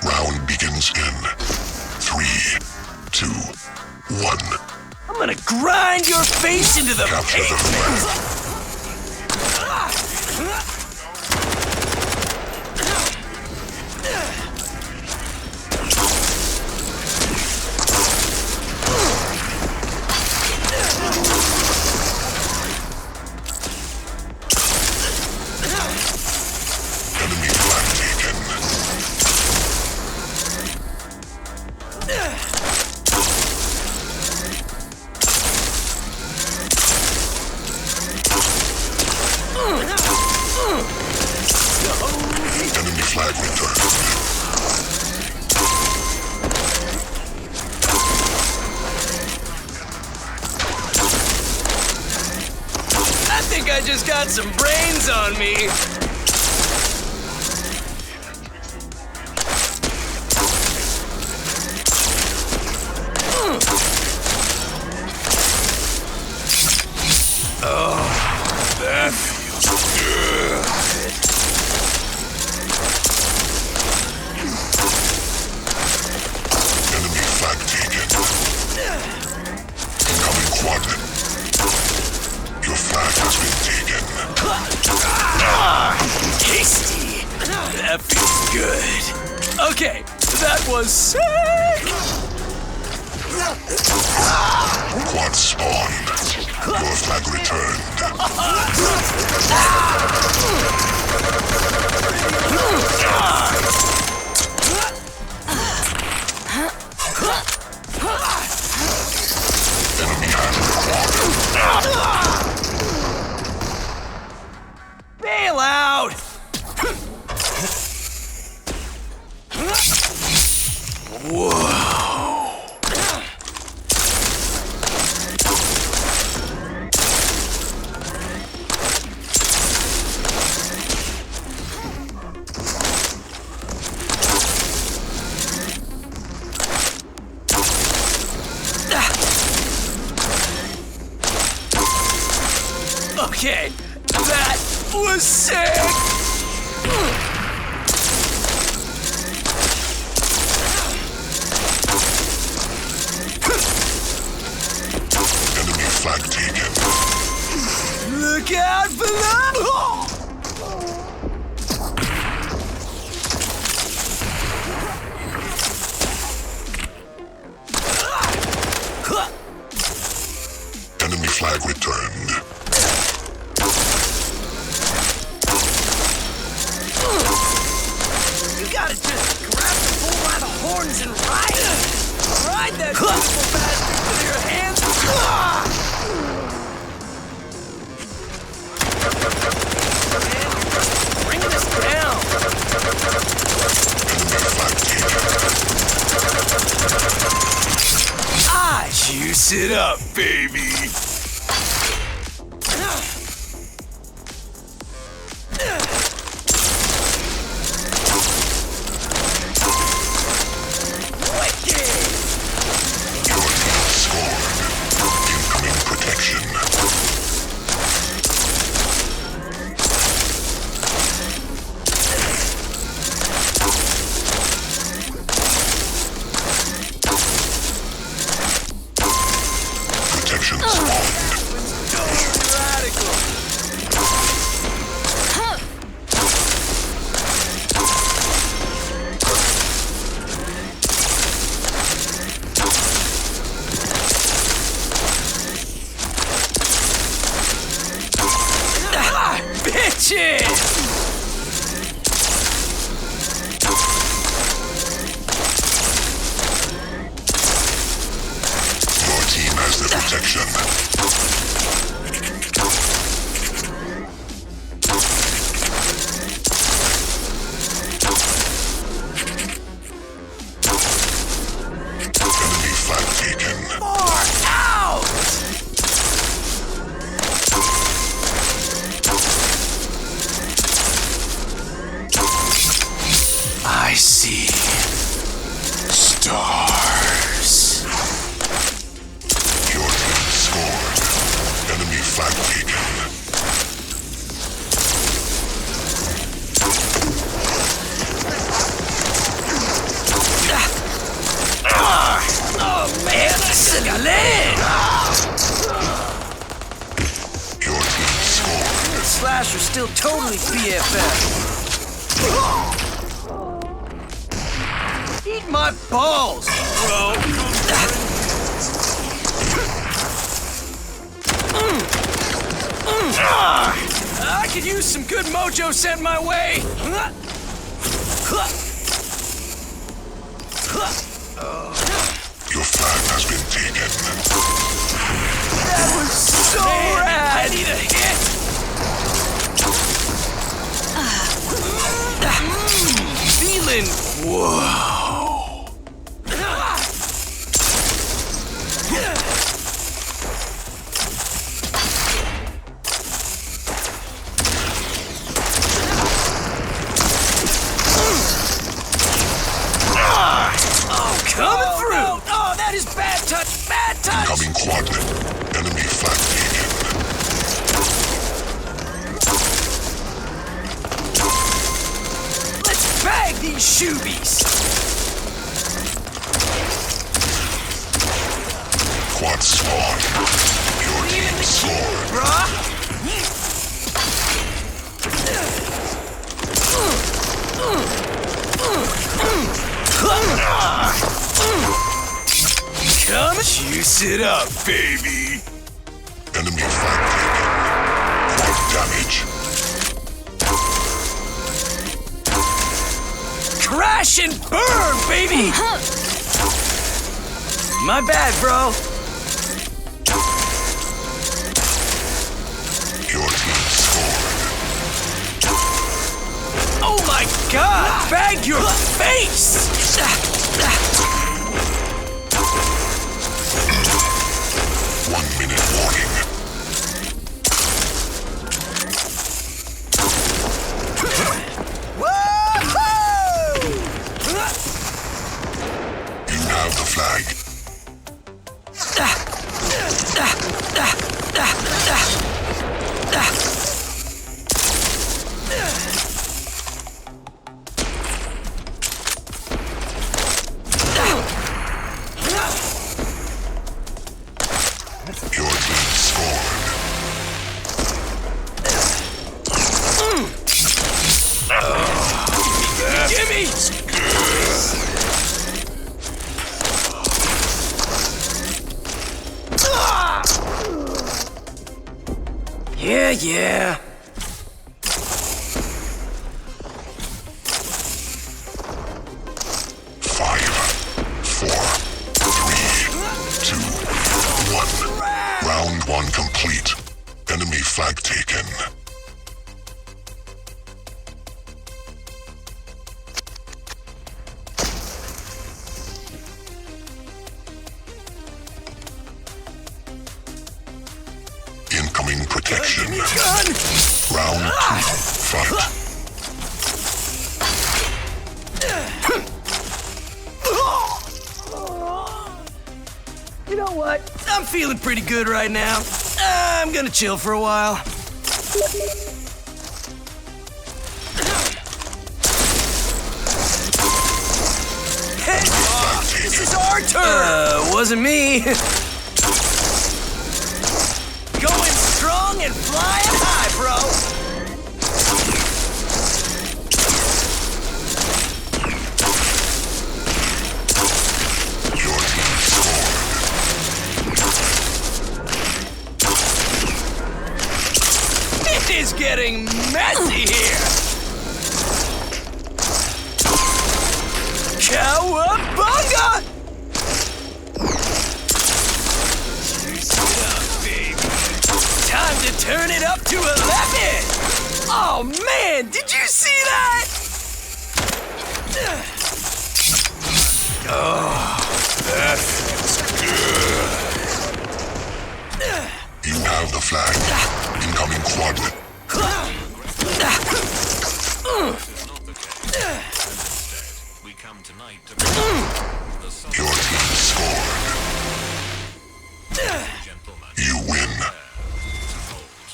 Round begins in 3, 2, 1. I'm gonna grind your face into the Capture the pavement! flag. Enemy flag taken. Enemy flag returned. I think I just got some brains on me! Oh, that feels good. Enemy flag taken. Incoming quad. Your flag has been taken. Tasty! That feels good. Okay, that was sick! Quad spawned. Your flag returned. Enemy has the quad. Bail out! Whoa! Okay, that was sick! Enemy flag taken. Look out below! Enemy flag returned. You gotta just grab the bull by the horns and ride it! Ride that beautiful bastard with your hands! Man, you're just bringing us down! Enemy flag taken. Ah, juice it up, baby! Your team scored. Incoming protection. Protection spawned. Radical! Ah, bitches! Your team has the protection. Enemy flag taken. More out! I see stars. Your team scored. Enemy flag taken. still totally BFF. Eat my balls, bro. I could use some good mojo sent my way. Your flag has been taken. That was so rad. I need a hit. Feeling whoa. Coming through! Oh, that is bad touch! Bad touch! Incoming quadrant. Enemy flag taken. Let's bag these shoobies! Quad spawn. Your team scored. Bruh! Come juice it up, baby! Enemy flag taken. Quad damage. Crash and burn, baby! My bad, bro. Your team scored. Oh my god! Bag your face! 1 minute warning. Whoa! You have the flag. Your team scored. Gimme! Yeah, yeah. Five, 4, 3, 2, 1. Round 1 complete. Enemy flag taken. Incoming protection. Give me a gun! Round 2. Fight. You know what? I'm feeling pretty good right now. I'm gonna chill for a while. Hey, this is our turn! Wasn't me. Going strong and flying high, bro. Your team scored. It is getting messy here. Cowabunga! Juice it up, baby. Time to turn it up to 11. Oh man, did you see that? Oh, that feels good. You have the flag. Incoming quadrant. We come tonight to Your team scored. gentlemen. You win.